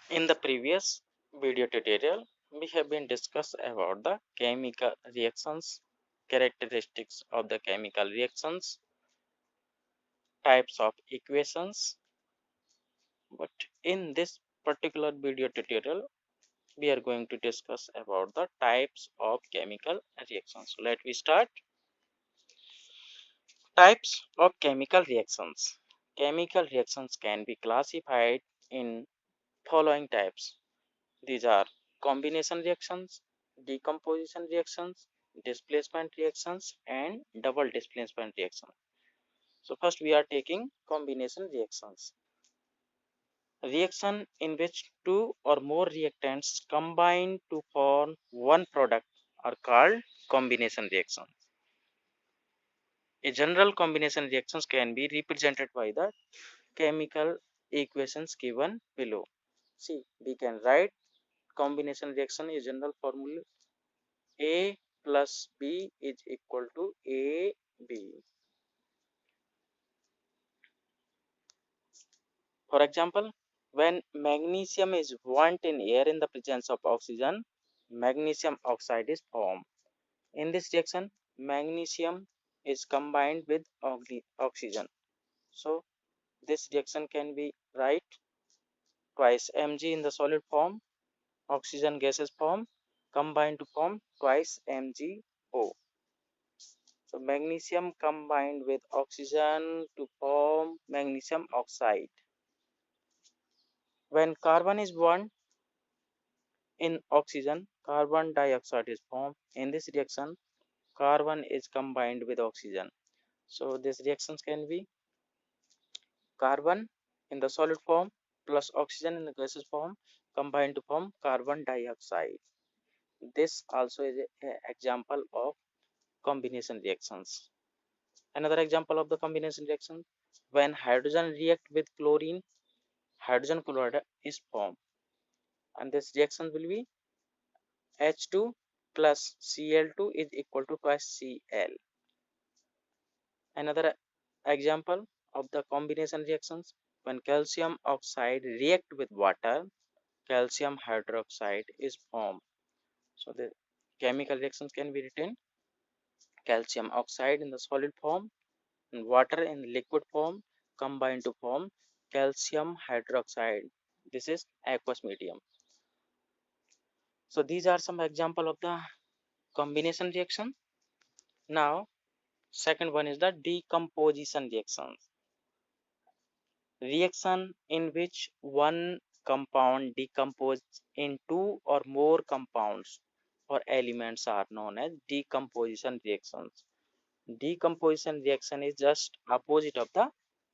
In the previous video tutorial, we have been discussed about the chemical reactions, characteristics of the chemical reactions, types of equations. But in this particular video tutorial, we are going to discuss about the types of chemical reactions. So let me start. Types of chemical reactions. Chemical reactions can be classified in following types. These are combination reactions, decomposition reactions, displacement reactions, and double displacement reactions. So first we are taking combination reactions. Reaction in which two or more reactants combine to form one product are called combination reactions. A general combination reactions can be represented by the chemical equations given below. See, we can write combination reaction is general formula A plus B is equal to AB. For example, when magnesium is burnt in air in the presence of oxygen, magnesium oxide is formed. In this reaction, magnesium is combined with oxygen. So this reaction can be write twice Mg in the solid form, oxygen gases form, combined to form twice MgO. So magnesium combined with oxygen to form magnesium oxide. When carbon is burned in oxygen, carbon dioxide is formed. In this reaction, carbon is combined with oxygen. So these reactions can be carbon in the solid form plus oxygen in the gaseous form combined to form carbon dioxide. This also is an example of combination reactions. Another example of the combination reaction, when hydrogen react with chlorine, hydrogen chloride is formed, and this reaction will be H2 plus Cl2 is equal to twice Cl. Another example of the combination reactions, when calcium oxide react with water, calcium hydroxide is formed. So the chemical reactions can be written calcium oxide in the solid form and water in liquid form combine to form calcium hydroxide. This is aqueous medium. So these are some example of the combination reaction. Now second one is the decomposition reaction. Reaction in which one compound decomposes in two or more compounds or elements are known as decomposition reactions. Decomposition reaction is just opposite of the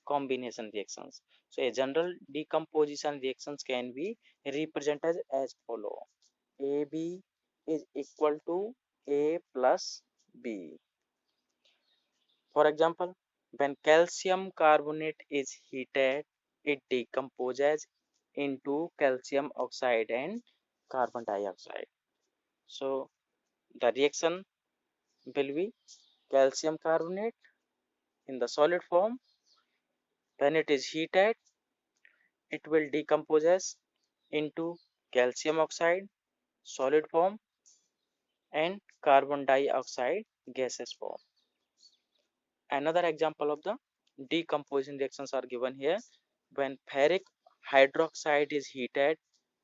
combination reactions. So a general decomposition reactions can be represented as follow. AB is equal to A plus B. For example, when calcium carbonate is heated, it decomposes into calcium oxide and carbon dioxide. So the reaction will be calcium carbonate in the solid form. When it is heated, it will decompose into calcium oxide, solid form, and carbon dioxide gaseous form. Another example of the decomposition reactions are given here. When ferric hydroxide is heated,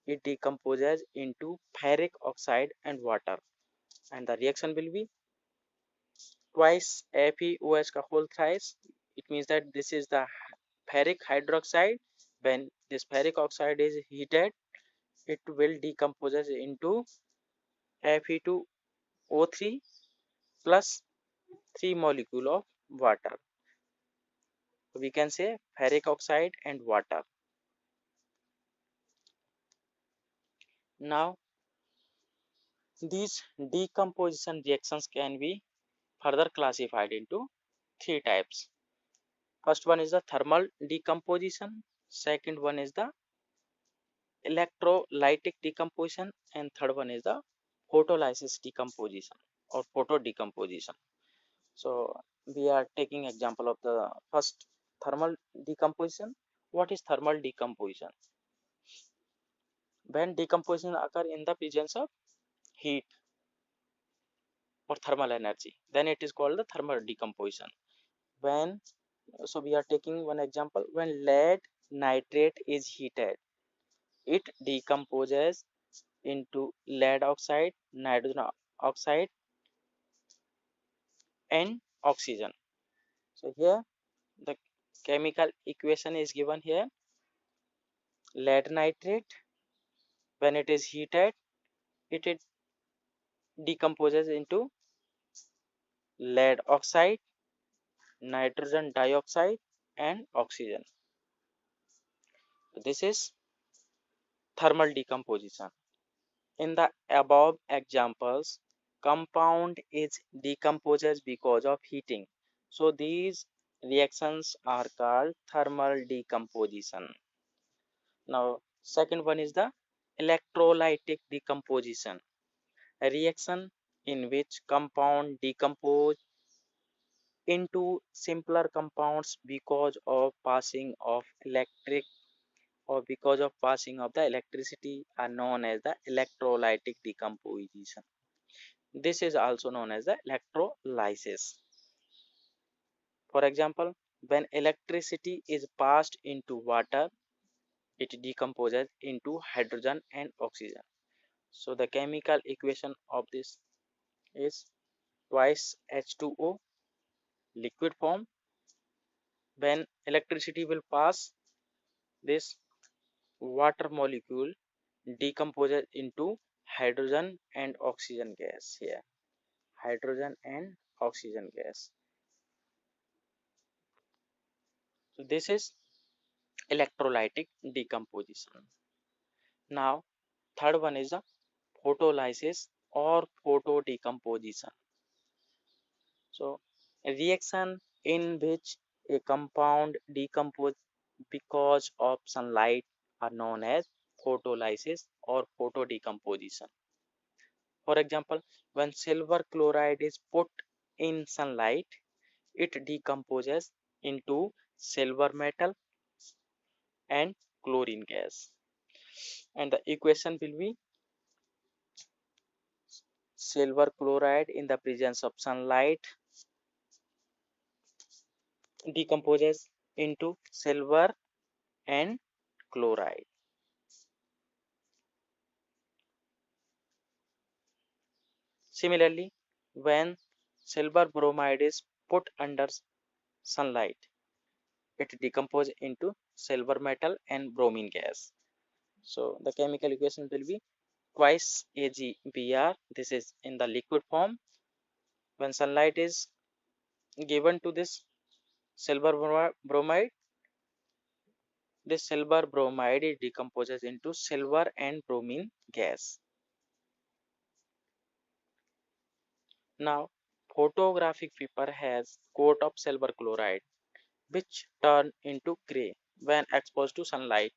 it decomposes into ferric oxide and water. And the reaction will be twice FeOH ka whole thrice. It means that this is the ferric hydroxide. When this ferric oxide is heated, it will decompose into Fe2O3 plus 3 molecule of water. We can say ferric oxide and water. Now these decomposition reactions can be further classified into three types. First one is the thermal decomposition, second one is the electrolytic decomposition, and third one is the photolysis decomposition or photo decomposition. So we are taking example of the first thermal decomposition. What is thermal decomposition? when decomposition occur in the presence of heat or thermal energy, then it is called the thermal decomposition. When, so we are taking one example, when lead nitrate is heated, it decomposes into lead oxide, nitrogen oxide, and oxygen. So here the chemical equation is given here. Lead nitrate, when it is heated, it decomposes into lead oxide, nitrogen dioxide, and oxygen. This is thermal decomposition. In the above examples, compound is decomposes because of heating. So these reactions are called thermal decomposition. Now, second one is the electrolytic decomposition, a reaction in which compound decompose into simpler compounds because of passing of electric or because of passing of the electricity are known as the electrolytic decomposition. This is also known as the electrolysis. For example, when electricity is passed into water, it decomposes into hydrogen and oxygen. So the chemical equation of this is twice H2O liquid form. When electricity will pass, this water molecule decomposes into hydrogen and oxygen gas here. Hydrogen and oxygen gas. So this is electrolytic decomposition. Now, third one is the photolysis or photodecomposition. So, a reaction in which a compound decomposes because of sunlight are known as photolysis or photodecomposition. For example, when silver chloride is put in sunlight, it decomposes into silver metal and chlorine gas. And the equation will be silver chloride in the presence of sunlight decomposes into silver and chloride. Similarly, when silver bromide is put under sunlight, it decomposes into silver metal and bromine gas. So the chemical equation will be twice AgBr. This is in the liquid form. When sunlight is given to this silver bromide, this silver bromide decomposes into silver and bromine gas. Now, photographic paper has coat of silver chloride which turn into gray when exposed to sunlight.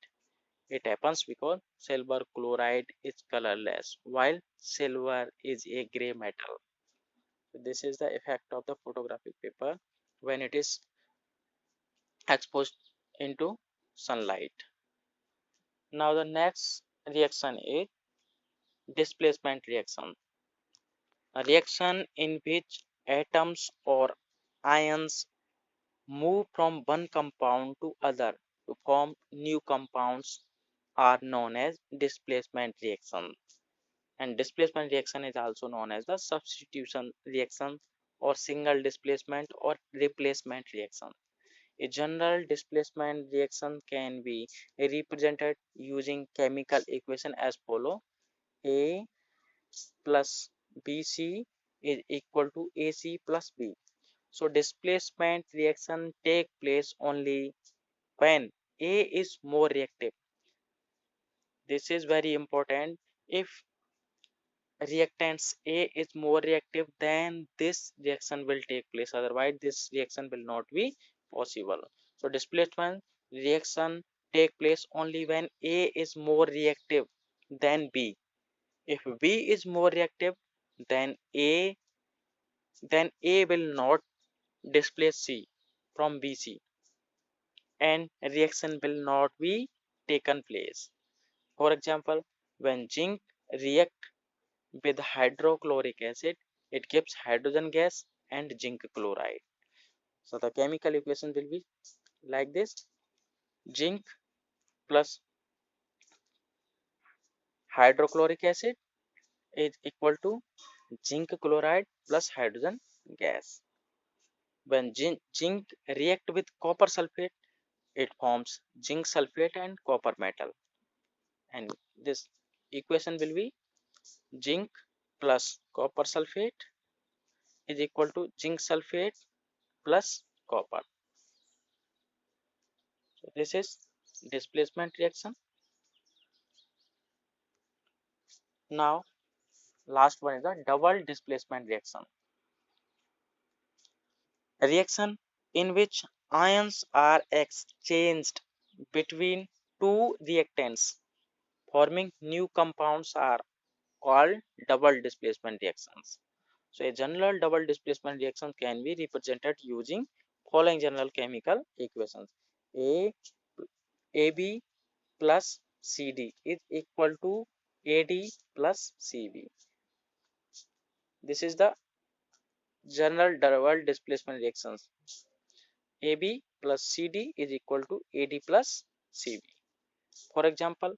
It happens because silver chloride is colorless while silver is a gray metal. So this is the effect of the photographic paper when it is exposed into sunlight. Now the next reaction is displacement reaction, a reaction in which atoms or ions move from one compound to other to form new compounds are known as displacement reaction. And displacement reaction is also known as the substitution reaction or single displacement or replacement reaction. A general displacement reaction can be represented using chemical equation as follow: A plus BC is equal to AC plus B. So displacement reaction take place only when A is more reactive. This is very important. If reactants A is more reactive, then this reaction will take place. Otherwise, this reaction will not be possible. So displacement reaction take place only when A is more reactive than B. If B is more reactive than A, then A will not displace C from BC and reaction will not be taken place. For example, When zinc react with hydrochloric acid, it gives hydrogen gas and zinc chloride. So the chemical equation will be like this: zinc plus hydrochloric acid is equal to zinc chloride plus hydrogen gas. When zinc react with copper sulfate, it forms zinc sulfate and copper metal. And this equation will be zinc plus copper sulfate is equal to zinc sulfate plus copper. So this is displacement reaction. Now last one is the double displacement reaction. A reaction in which ions are exchanged between two reactants forming new compounds are called double displacement reactions. So a general double displacement reaction can be represented using following general chemical equations. A AB plus CD is equal to AD plus CB. This is the general double displacement reactions. AB plus CD is equal to AD plus CB. For example,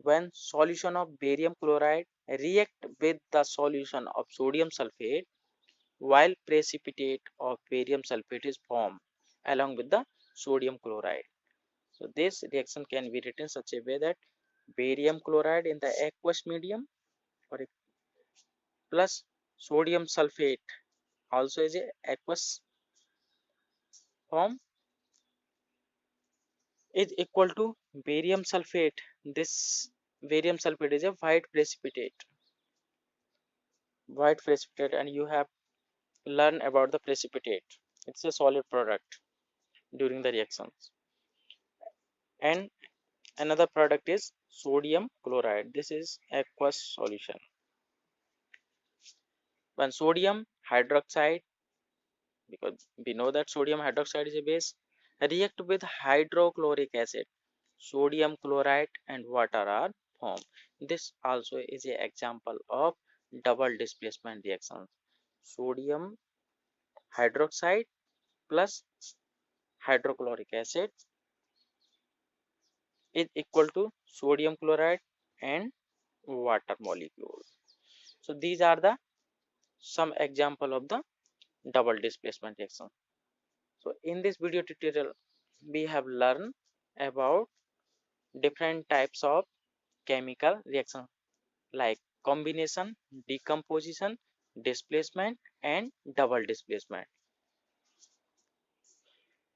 when solution of barium chloride react with the solution of sodium sulfate, while precipitate of barium sulfate is formed along with the sodium chloride. So this reaction can be written such a way that barium chloride in the aqueous medium or plus sodium sulfate also is a aqueous form is equal to barium sulfate. This barium sulfate is a white precipitate, and you have learned about the precipitate. It's a solid product during the reactions. And another product is sodium chloride. This is aqueous solution. When sodium hydroxide, because we know that sodium hydroxide is a base, react with hydrochloric acid, sodium chloride and water are formed. This also is an example of double displacement reactions. Sodium hydroxide plus hydrochloric acid is equal to sodium chloride and water molecule. So these are the some example of the double displacement reaction. So in this video tutorial we have learned about different types of chemical reaction like combination, decomposition, displacement and double displacement.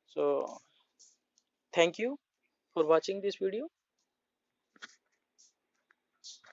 So thank you for watching this video.